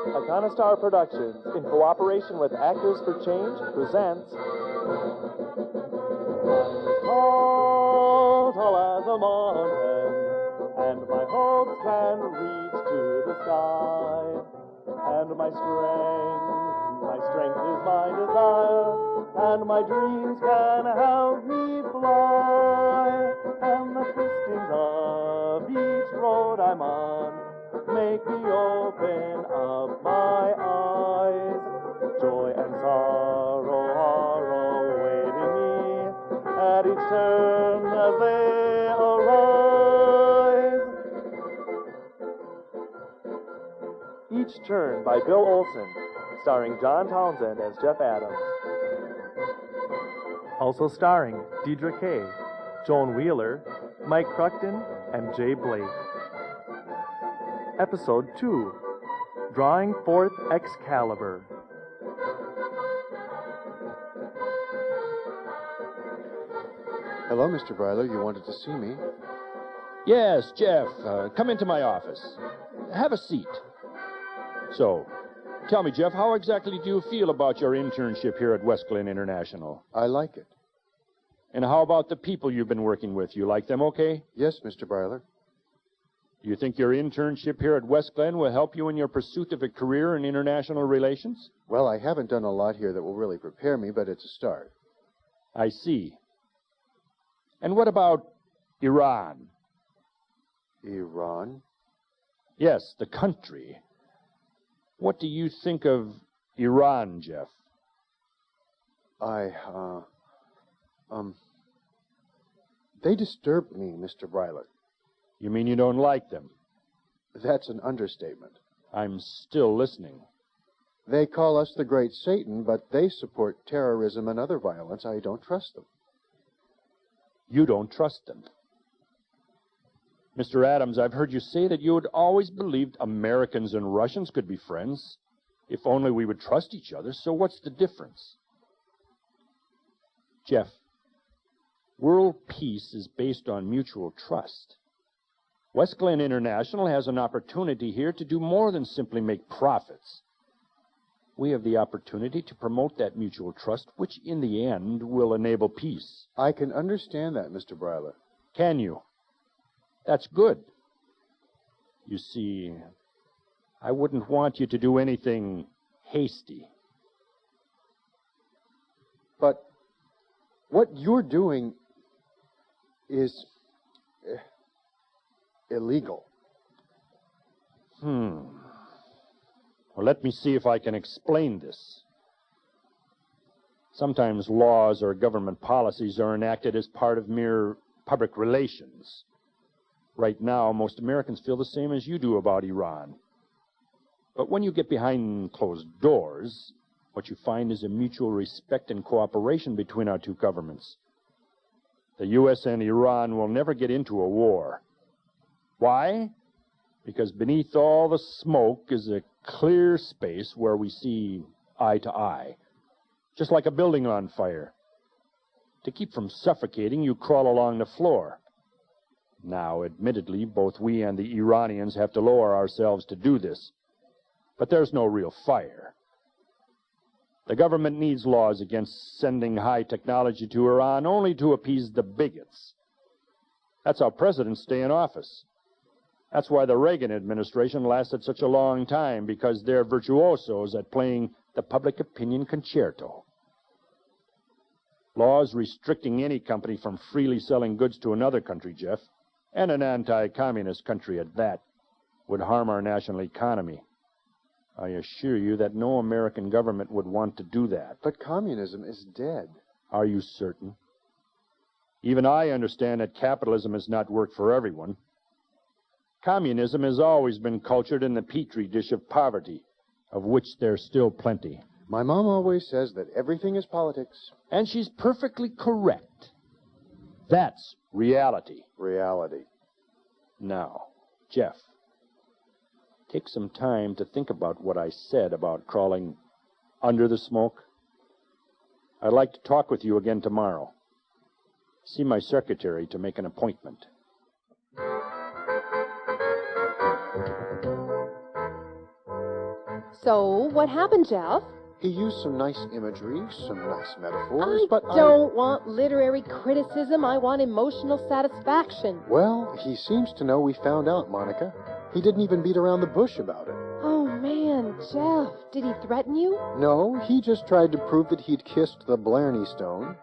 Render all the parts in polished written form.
Iconostar Productions, in cooperation with Actors for Change, presents tall as a mountain, and my hopes can reach to the sky, and my strength is my desire, and my dreams can help me fly, and the twistings of each road I'm on make me open up my eyes. Joy and sorrow are awaiting me at each turn as they arise. Each Turn by Bill Olson, starring John Townsend as Jeff Adams. Also starring Deidre Kay, Joan Wheeler, Mike Cruckton, and Jay Blake. Episode 2, Drawing Forth Excalibur. Hello, Mr. Bryler. You wanted to see me? Yes, Jeff. Come into my office. Have a seat. So, tell me, Jeff, how exactly do you feel about your internship here at West Glen International? I like it. And how about the people you've been working with? You like them okay? Yes, Mr. Bryler. You think your internship here at West Glen will help you in your pursuit of a career in international relations? Well, I haven't done a lot here that will really prepare me, but it's a start. I see. And what about Iran? Iran? Yes, the country. What do you think of Iran, Jeff? They disturb me, Mr. Bryler. You mean you don't like them? That's an understatement. I'm still listening. They call us the Great Satan, but they support terrorism and other violence. I don't trust them. You don't trust them. Mr. Adams, I've heard you say that you had always believed Americans and Russians could be friends, if only we would trust each other. So what's the difference? Jeff, world peace is based on mutual trust. West Glen International has an opportunity here to do more than simply make profits. We have the opportunity to promote that mutual trust, which in the end will enable peace. I can understand that, Mr. Bryler. Can you? That's good. You see, I wouldn't want you to do anything hasty. But what you're doing is illegal. Well, let me see if I can explain this. Sometimes laws or government policies are enacted as part of mere public relations. Right now, most Americans feel the same as you do about Iran. But when you get behind closed doors, what you find is a mutual respect and cooperation between our two governments. The U.S. and Iran will never get into a war. Why? Because beneath all the smoke is a clear space where we see eye to eye, just like a building on fire. To keep from suffocating, you crawl along the floor. Now, admittedly, both we and the Iranians have to lower ourselves to do this, but there's no real fire. The government needs laws against sending high technology to Iran only to appease the bigots. That's how presidents stay in office. That's why the Reagan administration lasted such a long time, because they're virtuosos at playing the public opinion concerto. Laws restricting any company from freely selling goods to another country, Jeff, and an anti-communist country at that, would harm our national economy. I assure you that no American government would want to do that. But communism is dead. Are you certain? Even I understand that capitalism has not worked for everyone. Communism has always been cultured in the petri dish of poverty, of which there's still plenty. My mom always says that everything is politics. And she's perfectly correct. That's reality. Reality. Now, Jeff, take some time to think about what I said about crawling under the smoke. I'd like to talk with you again tomorrow. See my secretary to make an appointment. So, what happened, Jeff? He used some nice imagery, some nice metaphors, I but don't want literary criticism. I want emotional satisfaction. Well, he seems to know we found out, Monica. He didn't even beat around the bush about it. Oh, man, Jeff, did he threaten you? No, he just tried to prove that he'd kissed the Blarney Stone.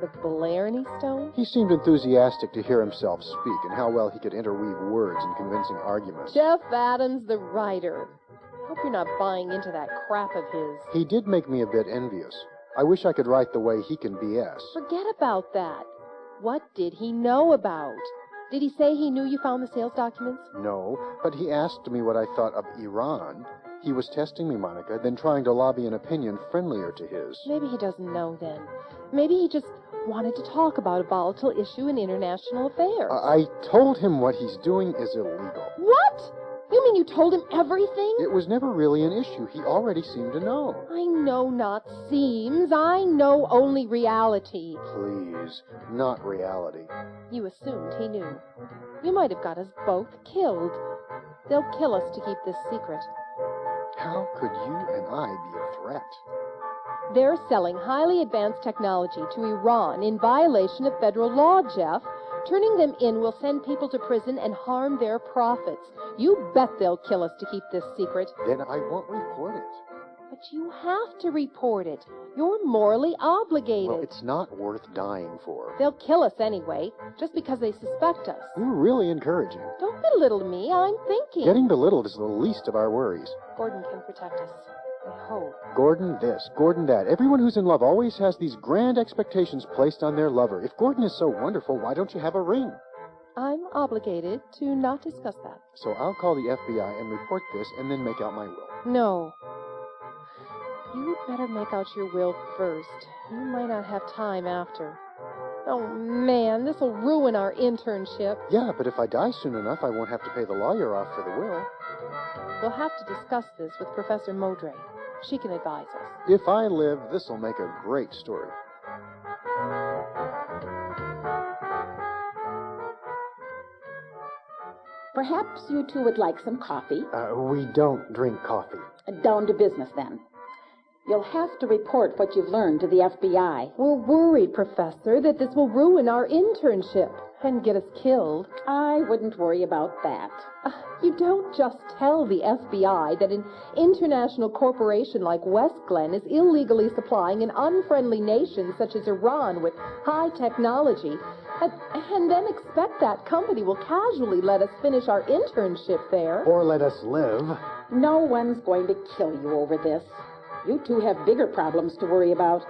The Blarney Stone? He seemed enthusiastic to hear himself speak and how well he could interweave words in convincing arguments. Jeff Adams, the writer. Hope you're not buying into that crap of his. He did make me a bit envious. I wish I could write the way he can BS. Forget about that. What did he know about? Did he say he knew you found the sales documents? No, but he asked me what I thought of Iran. He was testing me, Monica, then trying to lobby an opinion friendlier to his. Maybe he doesn't know then. Maybe he just wanted to talk about a volatile issue in international affairs. I told him what he's doing is illegal. What? You mean you told him everything? It was never really an issue. He already seemed to know. I know not seems. I know only reality. Please, not reality. You assumed he knew. You might have got us both killed. They'll kill us to keep this secret. How could you and I be a threat? They're selling highly advanced technology to Iran in violation of federal law, Jeff. Turning them in will send people to prison and harm their profits. You bet they'll kill us to keep this secret. Then I won't report it. But you have to report it. You're morally obligated. Well, it's not worth dying for. They'll kill us anyway, just because they suspect us. You're really encouraging. Don't belittle me. I'm thinking. Getting belittled is the least of our worries. Gordon can protect us. I hope. Gordon this, Gordon that. Everyone who's in love always has these grand expectations placed on their lover. If Gordon is so wonderful, why don't you have a ring? I'm obligated to not discuss that. So I'll call the FBI and report this and then make out my will. No. You'd better make out your will first. You might not have time after. Oh, man, this'll ruin our internship. Yeah, but if I die soon enough, I won't have to pay the lawyer off for the will. We'll have to discuss this with Professor Maudre. She can advise us. If I live, this'll make a great story. Perhaps you two would like some coffee. We don't drink coffee. Down to business, then. You'll have to report what you've learned to the FBI. We're worried, Professor, that this will ruin our internship and get us killed. I wouldn't worry about that. You don't just tell the FBI that an international corporation like West Glen is illegally supplying an unfriendly nation such as Iran with high technology, and then expect that company will casually let us finish our internship there. Or let us live. No one's going to kill you over this. You two have bigger problems to worry about,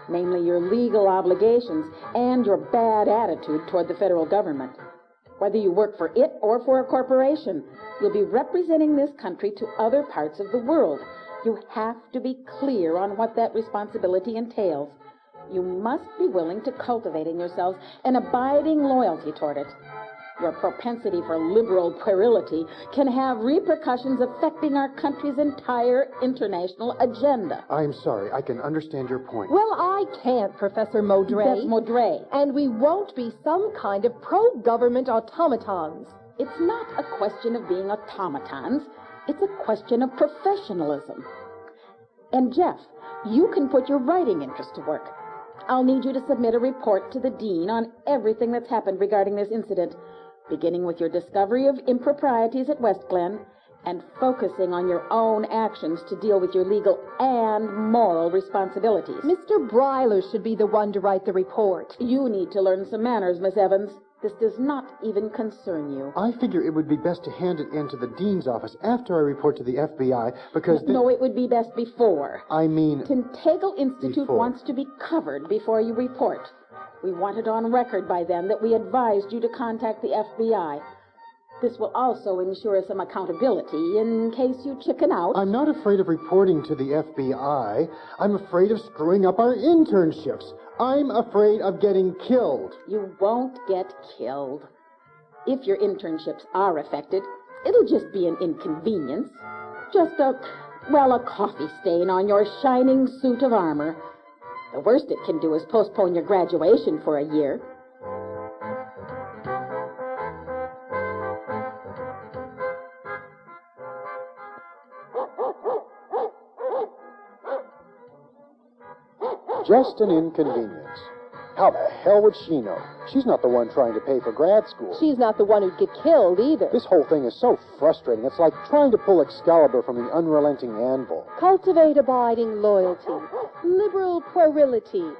namely your legal obligations and your bad attitude toward the federal government. Whether you work for it or for a corporation, you'll be representing this country to other parts of the world. You have to be clear on what that responsibility entails. You must be willing to cultivate in yourselves an abiding loyalty toward it. Your propensity for liberal puerility can have repercussions affecting our country's entire international agenda. I'm sorry, I can understand your point. Well, I can't, Professor Maudre. That's Maudre. And we won't be some kind of pro-government automatons. It's not a question of being automatons. It's a question of professionalism. And Jeff, you can put your writing interest to work. I'll need you to submit a report to the dean on everything that's happened regarding this incident, beginning with your discovery of improprieties at West Glen and focusing on your own actions to deal with your legal and moral responsibilities. Mr. Bryler should be the one to write the report. You need to learn some manners, Miss Evans. This does not even concern you. I figure it would be best to hand it in to the dean's office after I report to the FBI, because... No, it would be best before. I mean... Tintagel Institute before. wants to be covered before you report. We want it on record by then that we advised you to contact the FBI. This will also ensure some accountability in case you chicken out. I'm not afraid of reporting to the FBI. I'm afraid of screwing up our internships. I'm afraid of getting killed. You won't get killed. If your internships are affected, it'll just be an inconvenience. Just a coffee stain on your shining suit of armor. The worst it can do is postpone your graduation for a year. Just an inconvenience. How the hell would she know? She's not the one trying to pay for grad school. She's not the one who'd get killed either. This whole thing is so frustrating. It's like trying to pull Excalibur from the unrelenting anvil. Cultivate abiding loyalty, liberal puerility.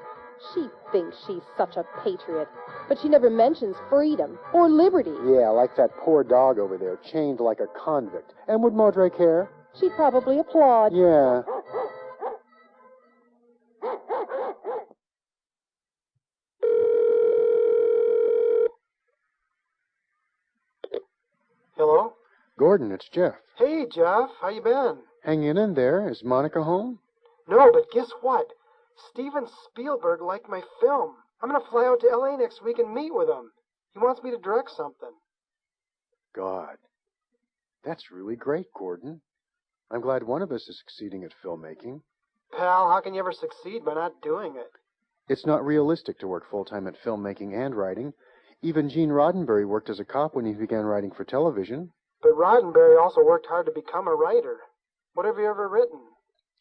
She thinks she's such a patriot, but she never mentions freedom or liberty. Yeah, like that poor dog over there, chained like a convict. And would Maudre care? She'd probably applaud. Yeah. Hello? Gordon, it's Jeff. Hey, Jeff. How you been? Hanging in there. Is Monica home? No, but guess what? Steven Spielberg liked my film. I'm going to fly out to L.A. next week and meet with him. He wants me to direct something. God. That's really great, Gordon. I'm glad one of us is succeeding at filmmaking. Pal, how can you ever succeed by not doing it? It's not realistic to work full-time at filmmaking and writing. Even Gene Roddenberry worked as a cop when he began writing for television. But Roddenberry also worked hard to become a writer. What have you ever written?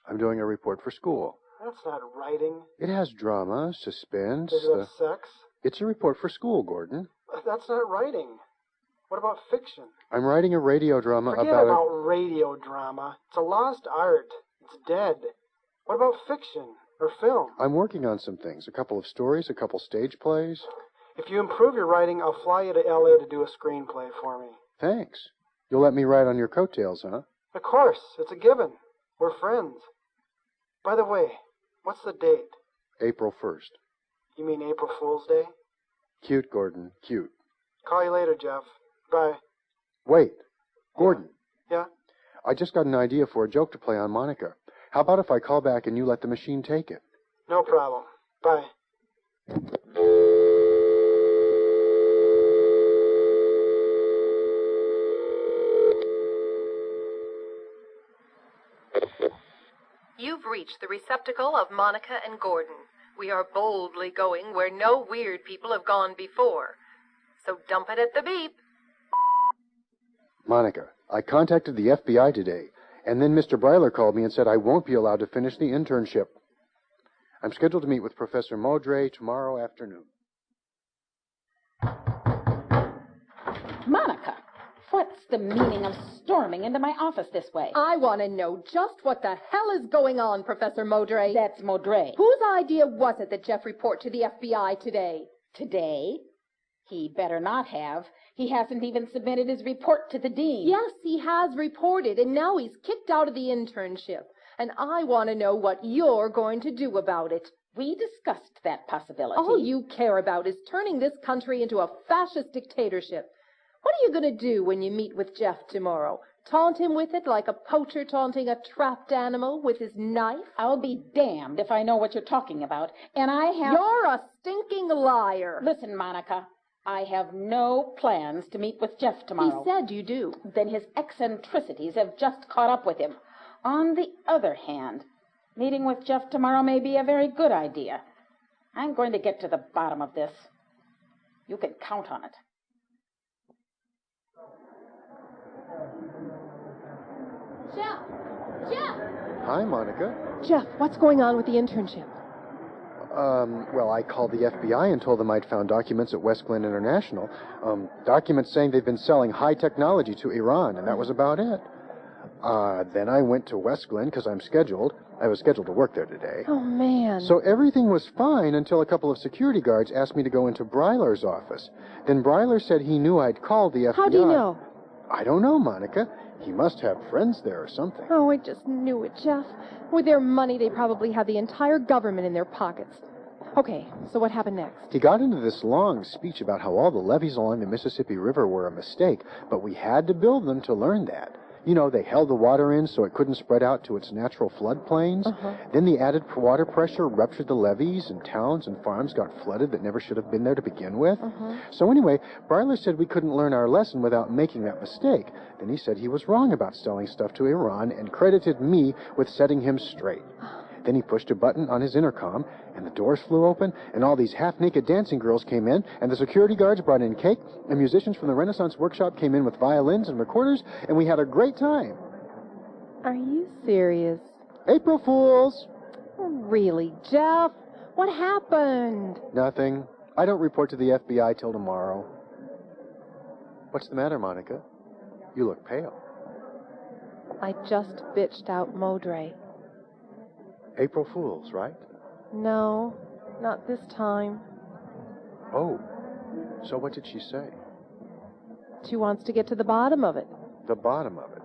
I'm doing a report for school. That's not writing. It has drama, suspense. Does it have sex? It's a report for school, Gordon. That's not writing. What about fiction? I'm writing a radio drama Forget about radio drama. It's a lost art. It's dead. What about fiction or film? I'm working on some things. A couple of stories, a couple stage plays. If you improve your writing, I'll fly you to L.A. to do a screenplay for me. Thanks. You'll let me ride on your coattails, huh? Of course. It's a given. We're friends. By the way, what's the date? April 1st. You mean April Fool's Day? Cute, Gordon. Cute. Call you later, Jeff. Bye. Wait. Gordon. Yeah? I just got an idea for a joke to play on Monica. How about if I call back and you let the machine take it? No problem. Bye. You've reached the receptacle of Monica and Gordon. We are boldly going where no weird people have gone before. So dump it at the beep. Monica, I contacted the FBI today, and then Mr. Bryler called me and said I won't be allowed to finish the internship. I'm scheduled to meet with Professor Maudre tomorrow afternoon. Monica, what's the meaning of storming into my office this way? I want to know just what the hell is going on, Professor Maudre. That's Maudre. Whose idea was it that Jeff report to the FBI today? Today? He better not have. He hasn't even submitted his report to the dean. Yes, he has reported, and now he's kicked out of the internship. And I want to know what you're going to do about it. We discussed that possibility. All you care about is turning this country into a fascist dictatorship. What are you going to do when you meet with Jeff tomorrow? Taunt him with it like a poacher taunting a trapped animal with his knife? I'll be damned if I know what you're talking about. And I have... You're a stinking liar. Listen, Monica, I have no plans to meet with Jeff tomorrow. He said you do. Then his eccentricities have just caught up with him. On the other hand, meeting with Jeff tomorrow may be a very good idea. I'm going to get to the bottom of this. You can count on it. Jeff! Jeff! Hi, Monica. Jeff, what's going on with the internship? Well, I called the FBI and told them I'd found documents at West Glen International. Documents saying they'd been selling high technology to Iran, and that was about it. Then I went to West Glen because I'm scheduled. I was scheduled to work there today. Oh, man. So everything was fine until a couple of security guards asked me to go into Bryler's office. Then Bryler said he knew I'd called the FBI. How do you know? I don't know, Monica. He must have friends there or something. Oh, I just knew it, Jeff. With their money, they probably have the entire government in their pockets. Okay, so what happened next? He got into this long speech about how all the levees along the Mississippi River were a mistake, but we had to build them to learn that. You know, they held the water in so it couldn't spread out to its natural floodplains. Then the added water pressure ruptured the levees, and towns and farms got flooded that never should have been there to begin with. So anyway, Bryler said we couldn't learn our lesson without making that mistake. Then he said he was wrong about selling stuff to Iran and credited me with setting him straight. Then he pushed a button on his intercom, and the doors flew open, and all these half-naked dancing girls came in, and the security guards brought in cake, and musicians from the Renaissance Workshop came in with violins and recorders, and we had a great time. Are you serious? April Fools! Really, Jeff? What happened? Nothing. I don't report to the FBI till tomorrow. What's the matter, Monica? You look pale. I just bitched out Maudre. April Fools, right? No, not this time. Oh, so what did she say? She wants to get to the bottom of it. The bottom of it.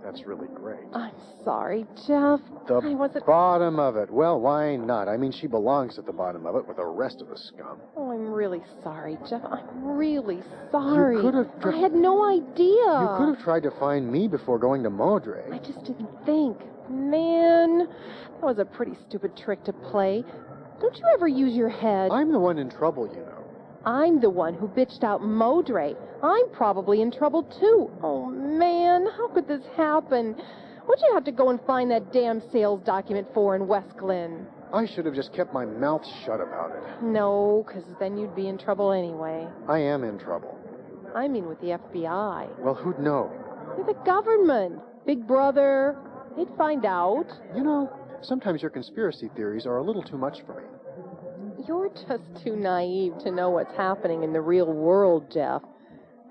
That's really great. I'm sorry, Jeff. The bottom of it. Well, why not? I mean, she belongs at the bottom of it with the rest of the scum. Oh, I'm really sorry, Jeff. I'm really sorry. You could have... I had no idea. You could have tried to find me before going to Maudre. I just didn't think. Man, that was a pretty stupid trick to play. Don't you ever use your head? I'm the one in trouble, you know. I'm the one who bitched out Maudre. I'm probably in trouble, too. Oh, man, how could this happen? What'd you have to go and find that damn sales document for in West Glen? I should have just kept my mouth shut about it. No, because then you'd be in trouble anyway. I am in trouble. I mean with the FBI. Well, who'd know? You're the government. Big Brother. They'd find out. You know, sometimes your conspiracy theories are a little too much for me. You're just too naive to know what's happening in the real world, Jeff.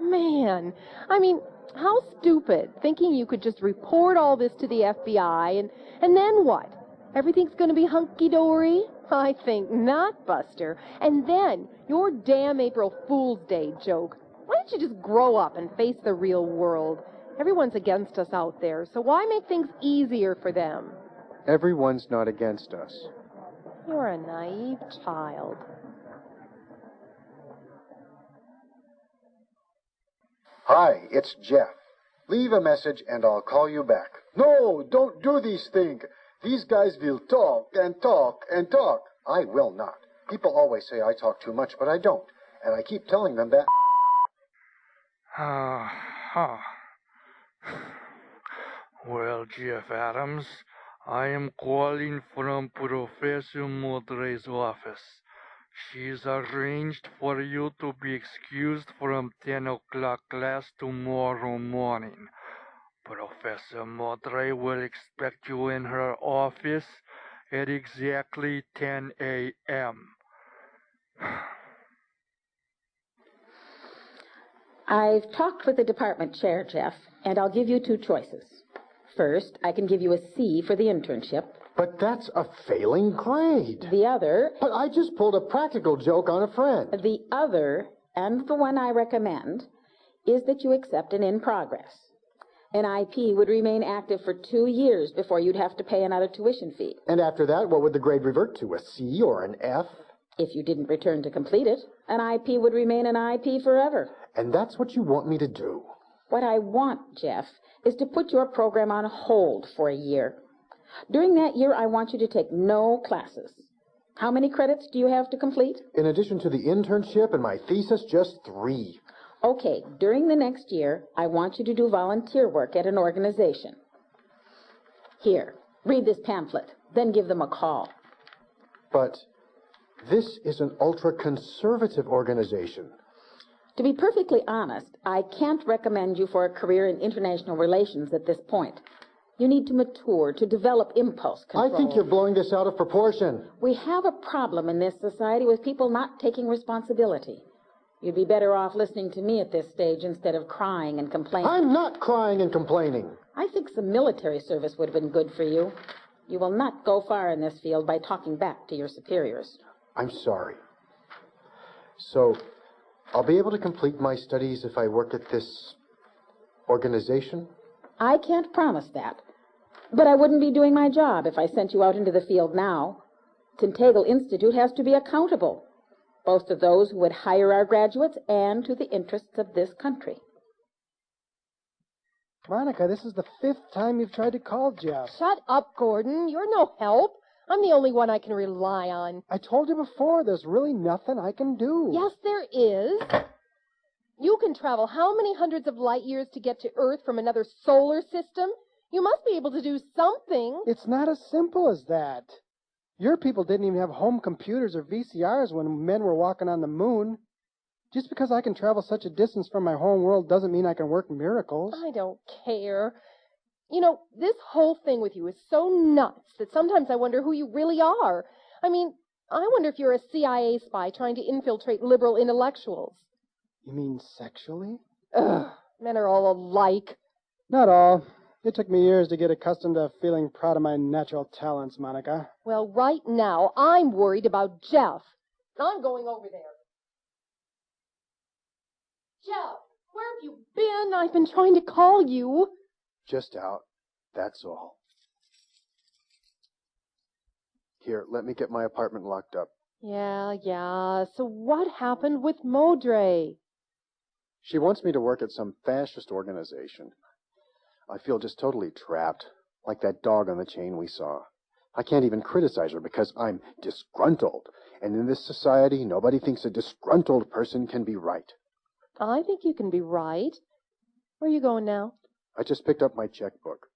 Man, I mean, how stupid, thinking you could just report all this to the FBI, and then what? Everything's going to be hunky-dory? I think not, Buster. And then, your damn April Fool's Day joke. Why don't you just grow up and face the real world? Everyone's against us out there, so why make things easier for them? Everyone's not against us. You're a naive child. Hi, it's Jeff. Leave a message and I'll call you back. No, don't do these things. These guys will talk and talk and talk. I will not. People always say I talk too much, but I don't. And I keep telling them that... Well, Jeff Adams, I am calling from Professor Maudre's office. She's arranged for you to be excused from 10 o'clock class tomorrow morning. Professor Maudre will expect you in her office at exactly 10 a.m. I've talked with the department chair, Jeff, and I'll give you two choices. First, I can give you a C for the internship. But that's a failing grade. The other... But I just pulled a practical joke on a friend. The other, and the one I recommend, is that you accept an in-progress. An IP would remain active for 2 years before you'd have to pay another tuition fee. And after that, what would the grade revert to, a C or an F? If you didn't return to complete it, an IP would remain an IP forever. And that's what you want me to do? What I want, Jeff, is to put your program on hold for a year. During that year, I want you to take no classes. How many credits do you have to complete? In addition to the internship and my thesis, just 3. Okay, during the next year, I want you to do volunteer work at an organization. Here, read this pamphlet, then give them a call. But this is an ultra-conservative organization. To be perfectly honest, I can't recommend you for a career in international relations at this point. You need to mature, to develop impulse control. I think you're blowing this out of proportion. We have a problem in this society with people not taking responsibility. You'd be better off listening to me at this stage instead of crying and complaining. I'm not crying and complaining. I think some military service would have been good for you. You will not go far in this field by talking back to your superiors. I'm sorry. So, I'll be able to complete my studies if I work at this organization? I can't promise that. But I wouldn't be doing my job if I sent you out into the field now. Tintagle Institute has to be accountable, both to those who would hire our graduates and to the interests of this country. Monica, this is the 5th time you've tried to call Jeff. Shut up, Gordon. You're no help. I'm the only one I can rely on. I told you before, there's really nothing I can do. Yes, there is. You can travel how many hundreds of light years to get to Earth from another solar system? You must be able to do something. It's not as simple as that. Your people didn't even have home computers or VCRs when men were walking on the moon. Just because I can travel such a distance from my home world doesn't mean I can work miracles. I don't care. You know, this whole thing with you is so nuts that sometimes I wonder who you really are. I mean, I wonder if you're a CIA spy trying to infiltrate liberal intellectuals. You mean sexually? Ugh, men are all alike. Not all. It took me years to get accustomed to feeling proud of my natural talents, Monica. Well, right now, I'm worried about Jeff. I'm going over there. Jeff, where have you been? I've been trying to call you. Just out. That's all. Here, let me get my apartment locked up. Yeah. So what happened with Maudre? She wants me to work at some fascist organization. I feel just totally trapped, like that dog on the chain we saw. I can't even criticize her because I'm disgruntled. And in this society, nobody thinks a disgruntled person can be right. I think you can be right. Where are you going now? I just picked up my checkbook.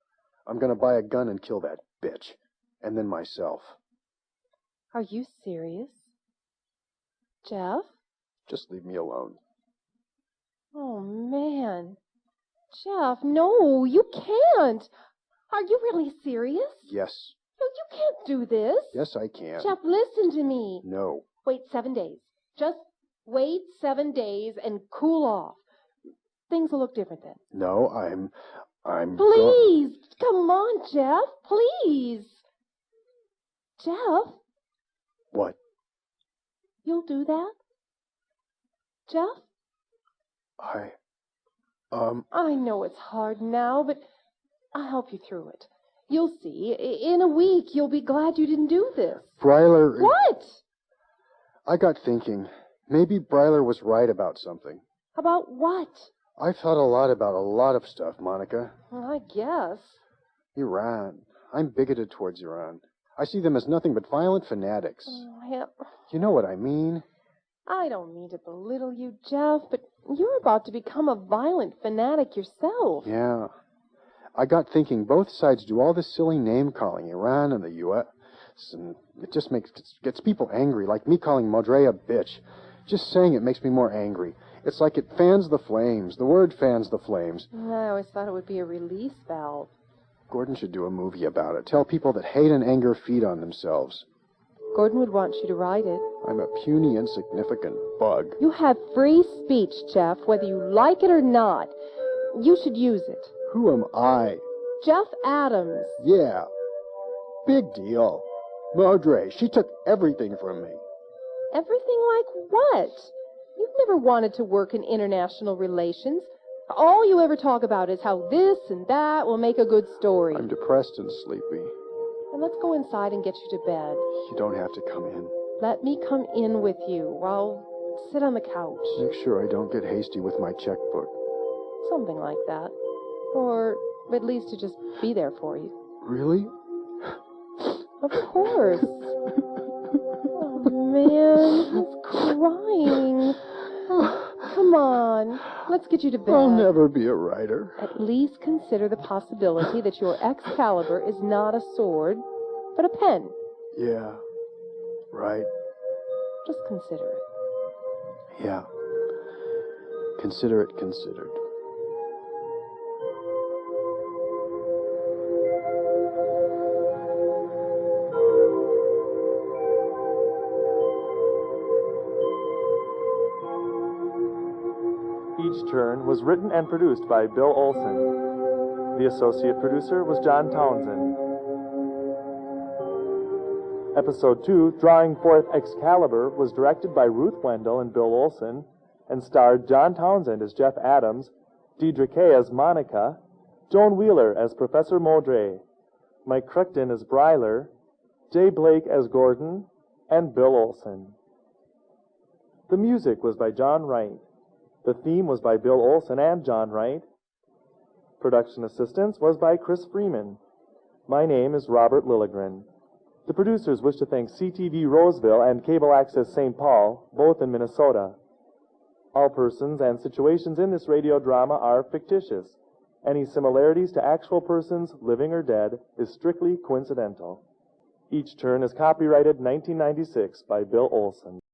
I'm going to buy a gun and kill that bitch. And then myself. Are you serious? Jeff? Just leave me alone. Oh, man. Jeff, no, you can't. Are you really serious? Yes. No, you can't do this. Yes, I can. Jeff, listen to me. No. Wait 7 days. Just wait 7 days and cool off. Things will look different then. No, I'm... Please, come on, Jeff. Please. Jeff? What? You'll do that? Jeff? I know it's hard now, but I'll help you through it. You'll see. In a week, you'll be glad you didn't do this. Bryler... What? I got thinking. Maybe Bryler was right about something. About what? I've thought a lot about a lot of stuff, Monica. Well, I guess. Iran. I'm bigoted towards Iran. I see them as nothing but violent fanatics. You know what I mean? I don't mean to belittle you, Jeff, but you're about to become a violent fanatic yourself. Yeah. I got thinking both sides do all this silly name-calling, Iran and the U.S., and it just gets people angry, like me calling Maudre a bitch. Just saying it makes me more angry. It's like it fans the flames. The word fans the flames. I always thought it would be a release valve. Gordon should do a movie about it. Tell people that hate and anger feed on themselves. Gordon would want you to write it. I'm a puny, insignificant bug. You have free speech, Jeff, whether you like it or not. You should use it. Who am I? Jeff Adams. Yeah. Big deal. Maudre, she took everything from me. Everything like what? You've never wanted to work in international relations. All you ever talk about is how this and that will make a good story. I'm depressed and sleepy. Then let's go inside and get you to bed. You don't have to come in. Let me come in with you. I'll sit on the couch. Make sure I don't get hasty with my checkbook. Something like that. Or at least to just be there for you. Really? Of course. Oh, man, he's crying. Come on, let's get you to bed. I'll never be a writer. At least consider the possibility that your Excalibur is not a sword, but a pen. Yeah, right. Just consider it. Yeah. Consider it considered. Each Turn was written and produced by Bill Olson. The associate producer was John Townsend. Episode 2, Drawing Forth Excalibur, was directed by Ruth Wendell and Bill Olson, and starred John Townsend as Jeff Adams, Deidre Kay as Monica, Joan Wheeler as Professor Maudre, Mike Crichton as Bryler, Jay Blake as Gordon, and Bill Olson. The music was by John Wright. The theme was by Bill Olson and John Wright. Production assistance was by Chris Freeman. My name is Robert Lilligren. The producers wish to thank CTV Roseville and Cable Access St. Paul, both in Minnesota. All persons and situations in this radio drama are fictitious. Any similarities to actual persons, living or dead, is strictly coincidental. Each Turn is copyrighted 1996 by Bill Olson.